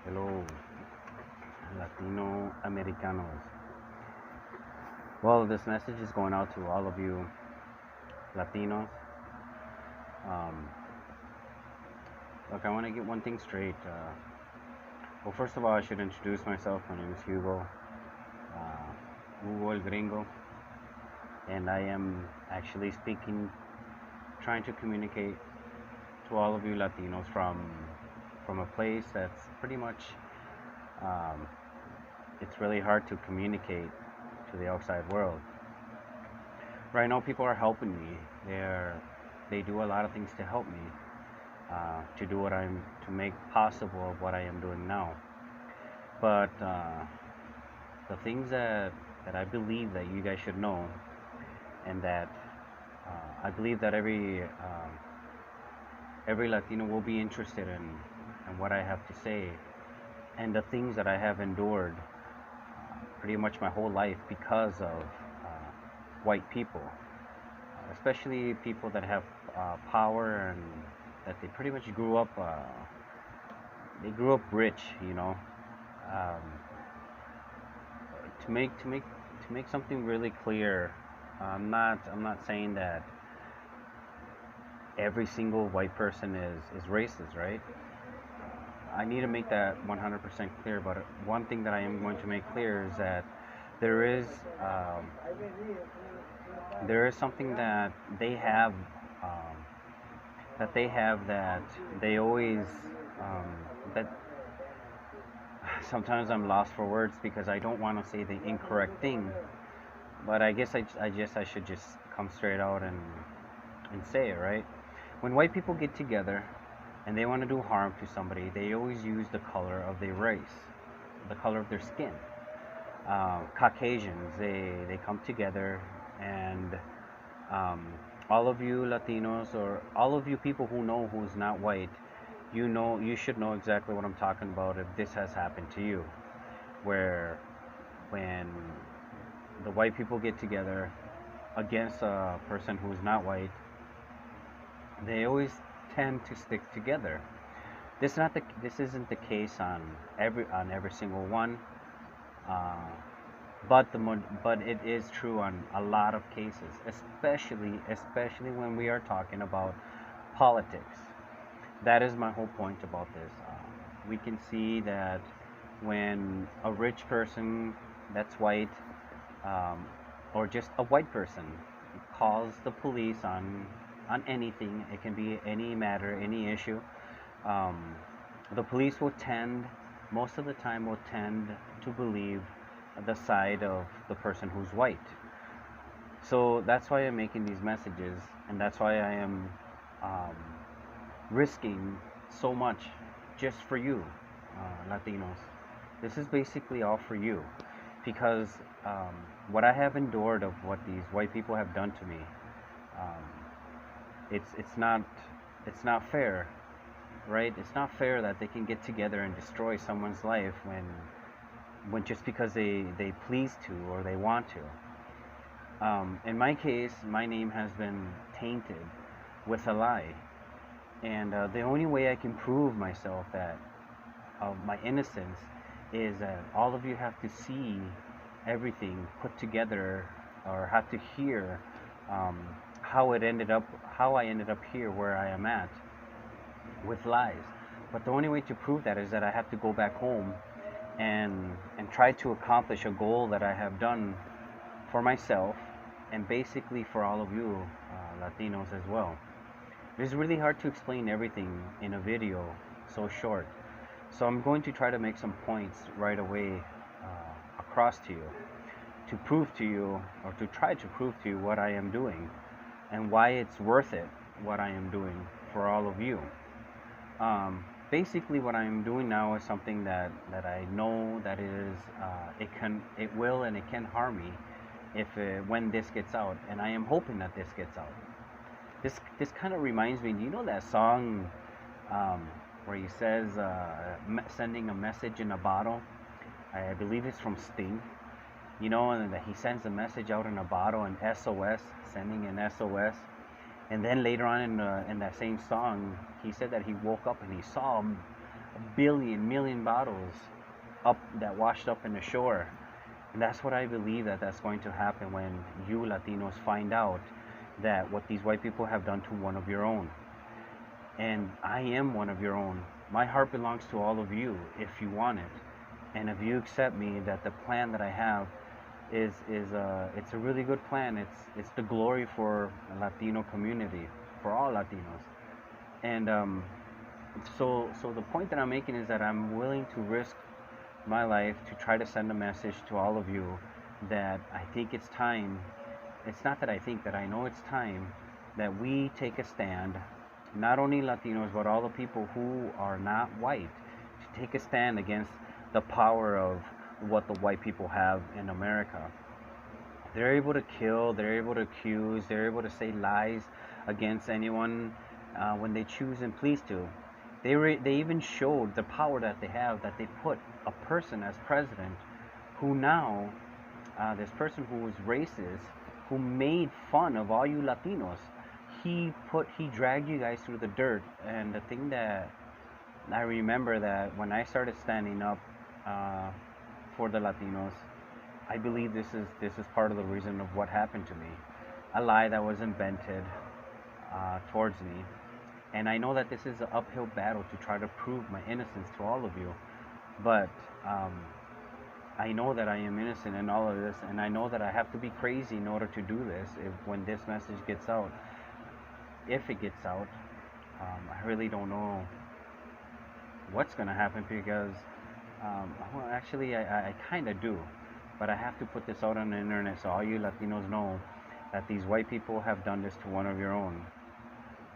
Hello, Latino Americanos. Well, this message is going out to all of you Latinos. Um, Look, I want to get one thing straight. Well, first of all, I should introduce myself. My name is Hugo, Hugo el Gringo, and I am actually trying to communicate to all of you Latinos from a place that's pretty much um, it's really hard to communicate to the outside world. Right now, people are helping me. They do a lot of things to help me to do what I'm to make possible what I am doing now. But the things that I believe that you guys should know, and that I believe that every Latino will be interested in what I have to say, and the things that I have endured pretty much my whole life because of white people, especially people that have power and that they pretty much they grew up rich, you know. Um, to make something really clear, I'm not saying that every single white person is racist, right? I need to make that 100% clear. But one thing that I am going to make clear is that there is um, there is something um, that they have that they always um, that sometimes I'm lost for words because I don't want to say the incorrect thing. But I should just come straight out and say it, right? When white people get together and they want to do harm to somebody, they always use the color of their race, the color of their skin. Caucasians, they come together and um, all of you Latinos or all of you people who know who's not white, you should know exactly what I'm talking about if this has happened to you, where when the white people get together against a person who's not white, they always tend to stick together. This isn't the case on every single one, uh, but it is true on a lot of cases, especially when we are talking about politics. That is my whole point about this. We can see that when a rich person that's white, um, or just a white person, calls the police on anything, it can be any matter, any issue. Um, the police will tend, most of the time, will tend to believe the side of the person who's white. So that's why I'm making these messages, and that's why I am um, risking so much just for you, Latinos. This is basically all for you because um, what I have endured of what these white people have done to me, um, it's not fair, right? It's not fair that they can get together and destroy someone's life when just because they please to or they want to. In my case, my name has been tainted with a lie, and the only way I can prove myself that of my innocence is that all of you have to see everything put together or have to hear um, how I ended up here where I am at with lies. But the only way to prove that is that I have to go back home and try to accomplish a goal that I have done for myself and basically for all of you Latinos as well. It's really hard to explain everything in a video so short. So I'm going to try to make some points right away across to you to prove to you or to try to prove to you what I am doing and why it's worth it what I am doing for all of you. Basically, what I'm doing now is something that I know that it will and it can harm me if when this gets out, and I am hoping that this gets out. This kind of reminds me. Do you know that song um, where he says sending a message in a bottle? I believe it's from Sting. You know, and that he sends a message out in a bottle, an SOS, sending an SOS. And then later on in that same song, he said that he woke up and he saw billion, million bottles up that washed up in the shore. And that's what I believe that's going to happen when you Latinos find out that what these white people have done to one of your own. And I am one of your own. My heart belongs to all of you if you want it. And if you accept me, that the plan that I have is it's a really good plan. It's the glory for the Latino community, for all Latinos. And so the point that I'm making is that I'm willing to risk my life to try to send a message to all of you that I think it's time. It's not that I think, that I know it's time that we take a stand, not only Latinos but all the people who are not white, to take a stand against the power of what the white people have in America. They're able to kill, they're able to accuse, they're able to say lies against anyone when they choose and please to. They even showed the power that they have, that they put a person as president who now, this person who was racist, who made fun of all you Latinos. He dragged you guys through the dirt. And the thing that I remember, that when I started standing up uh, for the Latinos, I believe this is part of the reason of what happened to me. A lie that was invented towards me, and I know that this is an uphill battle to try to prove my innocence to all of you. But um, I know that I am innocent in all of this, and I know that I have to be crazy in order to do this. If when this message gets out, if it gets out, I really don't know what's gonna happen, because well, actually, I kind of do, but I have to put this out on the internet so all you Latinos know that these white people have done this to one of your own,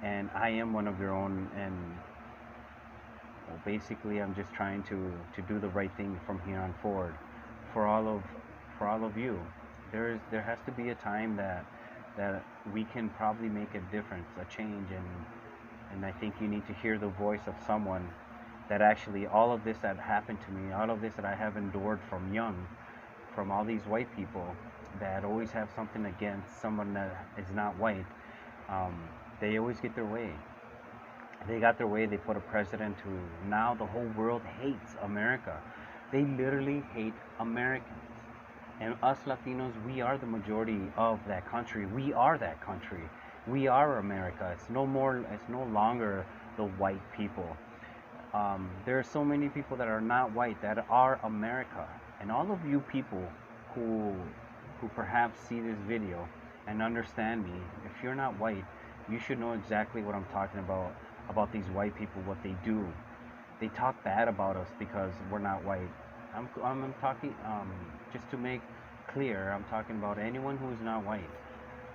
and I am one of your own. And well, basically, I'm just trying to do the right thing from here on forward for all of you. There has to be a time that we can probably make a difference, a change, and I think you need to hear the voice of someone that actually, all of this that happened to me, all of this that I have endured from young, from all these white people that always have something against someone that is not white, um, they always get their way. They got their way. They put a president who now the whole world hates America. They literally hate Americans. And us Latinos, we are the majority of that country. We are that country. We are America. It's no more. It's no longer the white people. There are so many people that are not white that are America. And all of you people who who perhaps see this video and understand me, if you're not white, you should know exactly what I'm talking about these white people, what they do. They talk bad about us because we're not white. I'm talking, just to make clear, I'm talking about anyone who is not white.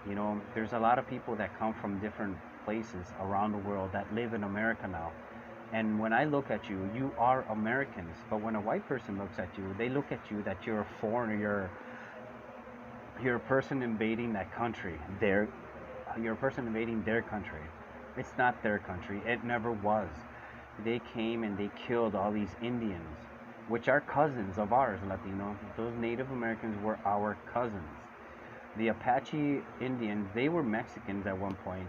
You know, there's a lot of people that come from different places around the world that live in America now. And when I look at you, you are Americans. But when a white person looks at you, they look at you that you're a foreigner, you're a person invading that country. You're a person invading their country. It's not their country. It never was. They came and they killed all these Indians, which are cousins of ours, Latino. Those Native Americans were our cousins. The Apache Indians, they were Mexicans at one point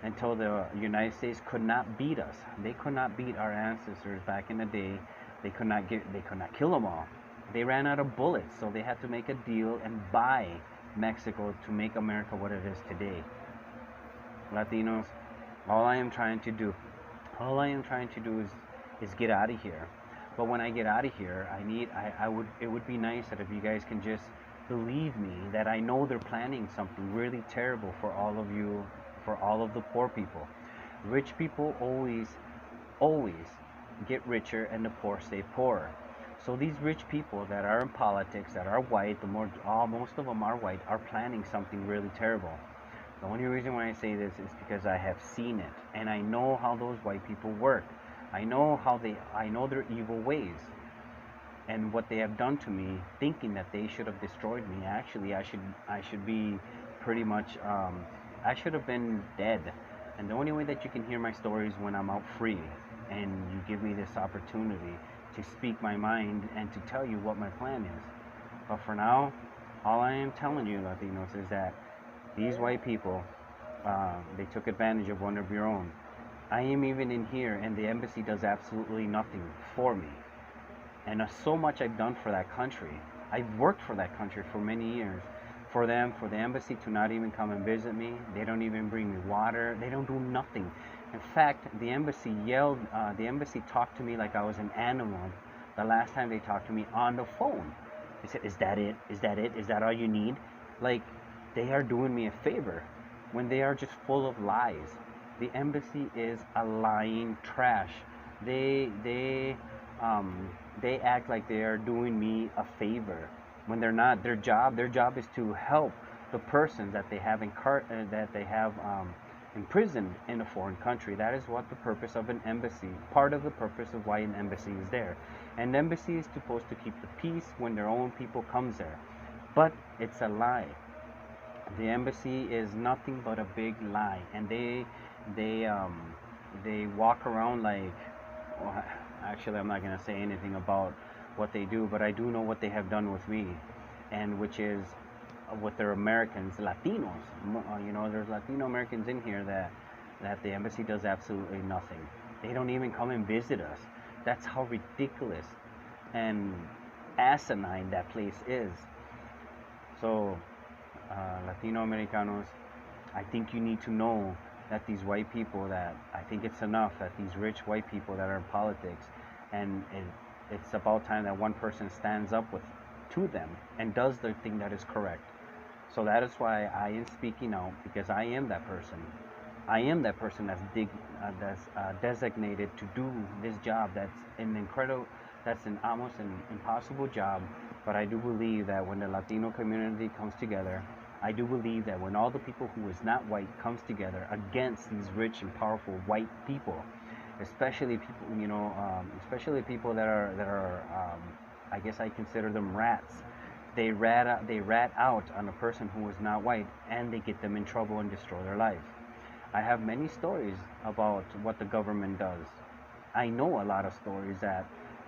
until the United States could not beat us. They could not beat our ancestors back in the day. They could not kill them all. They ran out of bullets, so they had to make a deal and buy Mexico to make America what it is today. Latinos, all I am trying to do, all I am trying to do is get out of here. But when I get out of here, I would it would be nice that if you guys can just believe me that I know they're planning something really terrible for all of you, for all of the poor people. Rich people always get richer and the poor stay poorer. So these rich people that are in politics, that are white, most of them are white, are planning something really terrible. The only reason why I say this is because I have seen it and I know how those white people work. I know their evil ways and what they have done to me, thinking that they should have destroyed me. Actually, I should be pretty much I should have been dead. And the only way that you can hear my story is when I'm out free and you give me this opportunity to speak my mind and to tell you what my plan is. But for now, all I am telling you, Latinos, is that these white people, they took advantage of one of your own. I am even in here, and the embassy does absolutely nothing for me. And so much I've done for that country. I've worked for that country for many years. For them, for the embassy to not even come and visit me, they don't even bring me water. They don't do nothing. In fact, the embassy talked to me like I was an animal the last time they talked to me on the phone. They said, "Is that it? Is that it? Is that all you need?" Like, they are doing me a favor when they are just full of lies. The embassy is a lying trash. They they um, they act like they are doing me a favor when they're not. Their job is to help the persons that they have that they have imprisoned in a foreign country. That is what the purpose of an embassy. Part of the purpose of why an embassy is there. An embassy is supposed to keep the peace when their own people comes there, but it's a lie. The embassy is nothing but a big lie, and they they walk around like, well, actually I'm not going to say anything about what they do, but I do know what they have done with me, and which is with their Americans, Latinos. There's Latino Americans in here that the embassy does absolutely nothing. They don't even come and visit us. That's how ridiculous and asinine that place is. So, Latino Americanos, I think you need to know that these white people, that I think it's enough that these rich white people that are in politics, and it's about time that one person stands up to them and does the thing that is correct. So that is why I am speaking out, because I am that person. I am that person that's designated to do this job. That's an almost an impossible job. But I do believe that when the Latino community comes together, I do believe that when all the people who is not white comes together against these rich and powerful white people, especially people, especially people that are, I guess I consider them rats. They rat out on a person who is not white, and they get them in trouble and destroy their life. I have many stories about what the government does. I know a lot of stories that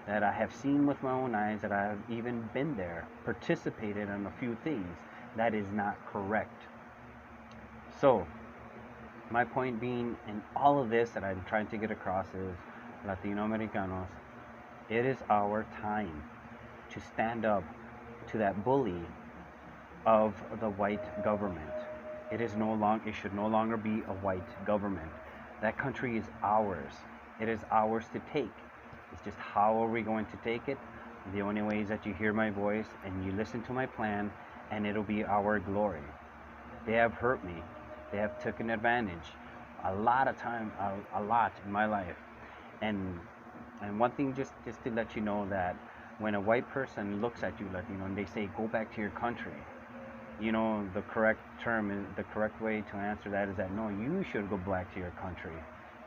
I have seen with my own eyes, that I have even been there, participated in a few things that is not correct. So, my point being in all of this that I'm trying to get across is, Latino Americanos, it is our time to stand up to that bully of the white government. It should no longer be a white government. That country is ours. It is ours to take. It's just how are we going to take it? The only way is that you hear my voice and you listen to my plan, and it'll be our glory. They have hurt me. They have taken advantage a lot of time, a lot in my life. And one thing, just to let you know, that when a white person looks at you, Latino, and they say, "Go back to your country," the correct term is, the correct way to answer that is that no, you should go back to your country,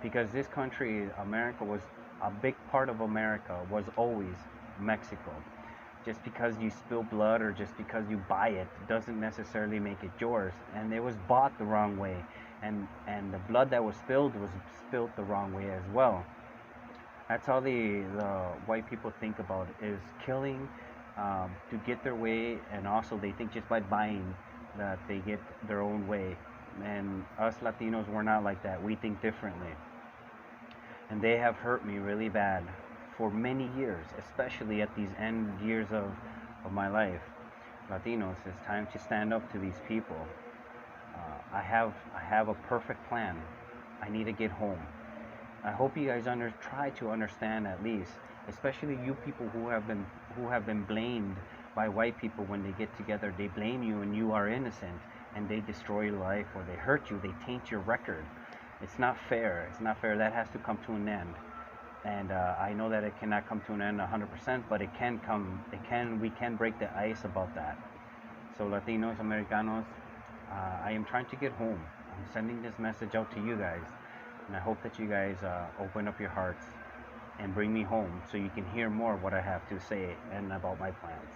because this country, America, was a big part of America was always Mexico. Just because you spill blood or just because you buy it doesn't necessarily make it yours, and it was bought the wrong way, and the blood that was spilled the wrong way as well. That's how the white people think about it, is killing to get their way, and also they think just by buying that they get their own way. And us Latinos, we're not like that. We think differently, and they have hurt me really bad for many years, especially at these end years of my life. Latinos, it's time to stand up to these people. I have a perfect plan. I need to get home. I hope you guys try to understand, at least, especially you people who have been blamed by white people. When they get together, they blame you and you are innocent, and they destroy your life, or they hurt you, they taint your record. It's not fair. It's not fair. That has to come to an end. And I know that it cannot come to an end 100%, but it can come. We can break the ice about that. So, Latinos, Americanos, I am trying to get home. I'm sending this message out to you guys, and I hope that you guys open up your hearts and bring me home so you can hear more of what I have to say and about my plans.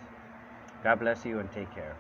God bless you, and take care.